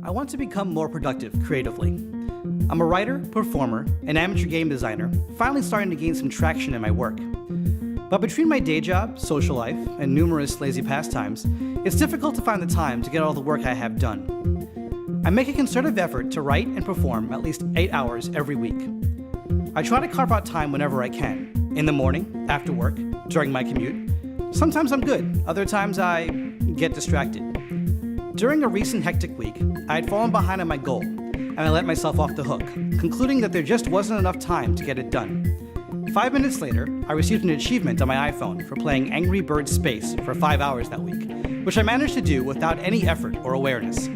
I want to become more productive creatively. I'm a writer, performer, and amateur game designer, finally starting to gain some traction in my work. But between my day job, social life, and numerous lazy pastimes, it's difficult to find the time to get all the work I have done. I make a concerted effort to write and perform at least 8 hours every week. I try to carve out time whenever I can, in the morning, after work, during my commute. Sometimes I'm good, other times I get distracted. During a recent hectic week, I had fallen behind on my goal, and I let myself off the hook, concluding that there just wasn't enough time to get it done. 5 minutes later, I received an achievement on my iPhone for playing Angry Birds Space for 5 hours that week, which I managed to do without any effort or awareness.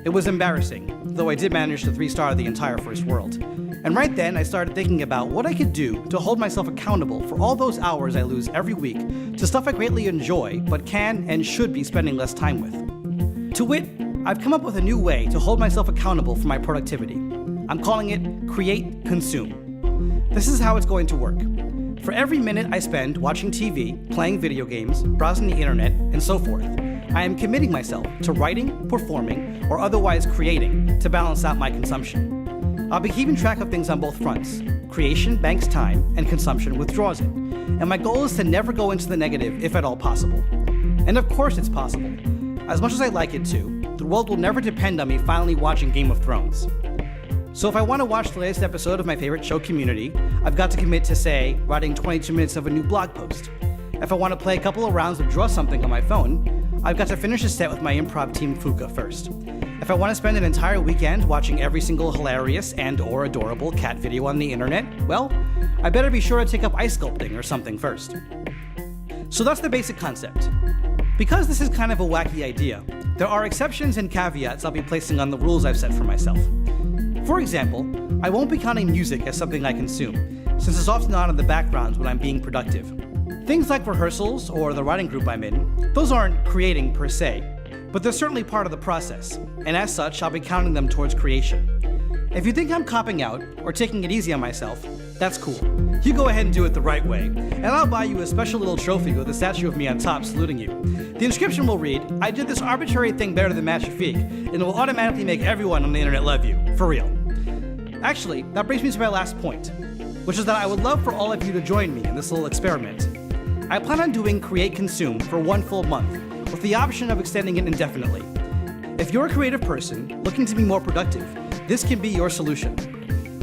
It was embarrassing, though I did manage to 3-star the entire first world. And right then, I started thinking about what I could do to hold myself accountable for all those hours I lose every week to stuff I greatly enjoy, but can and should be spending less time with. To wit, I've come up with a new way to hold myself accountable for my productivity. I'm calling it Create Consume. This is how it's going to work. For every minute I spend watching TV, playing video games, browsing the internet, and so forth, I am committing myself to writing, performing, or otherwise creating to balance out my consumption. I'll be keeping track of things on both fronts. Creation banks time, and consumption withdraws it. And my goal is to never go into the negative if at all possible. And of course it's possible. As much as I like it to, the world will never depend on me finally watching Game of Thrones. So if I want to watch the latest episode of my favorite show, Community, I've got to commit to, say, writing 22 minutes of a new blog post. If I want to play a couple of rounds of Draw Something on my phone, I've got to finish a set with my improv team Fuka first. If I want to spend an entire weekend watching every single hilarious and/or adorable cat video on the internet, well, I better be sure to take up ice sculpting or something first. So that's the basic concept. Because this is kind of a wacky idea, there are exceptions and caveats I'll be placing on the rules I've set for myself. For example, I won't be counting music as something I consume, since it's often on in the background when I'm being productive. Things like rehearsals or the writing group I'm in, those aren't creating per se, but they're certainly part of the process, and as such, I'll be counting them towards creation. If you think I'm copping out or taking it easy on myself, that's cool. You go ahead and do it the right way, and I'll buy you a special little trophy with a statue of me on top saluting you. The inscription will read, "I did this arbitrary thing better than Shafeek, and it will automatically make everyone on the internet love you, for real." Actually, that brings me to my last point, which is that I would love for all of you to join me in this little experiment. I plan on doing Create Consume for 1 full month, with the option of extending it indefinitely. If you're a creative person looking to be more productive, this can be your solution.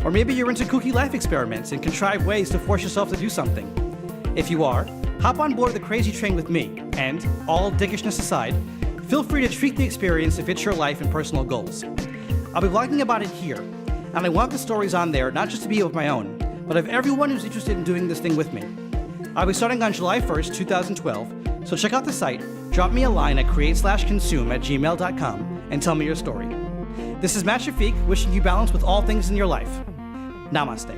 Or maybe you're into kooky life experiments and contrive ways to force yourself to do something. If you are, hop on board the crazy train with me, and, all dickishness aside, feel free to treat the experience to fit your life and personal goals. I'll be blogging about it here, and I want the stories on there not just to be of my own, but of everyone who's interested in doing this thing with me. I'll be starting on July 1st, 2012, so check out the site, drop me a line at create/consume@gmail.com, and tell me your story. This is Shafeek, wishing you balance with all things in your life. Namaste.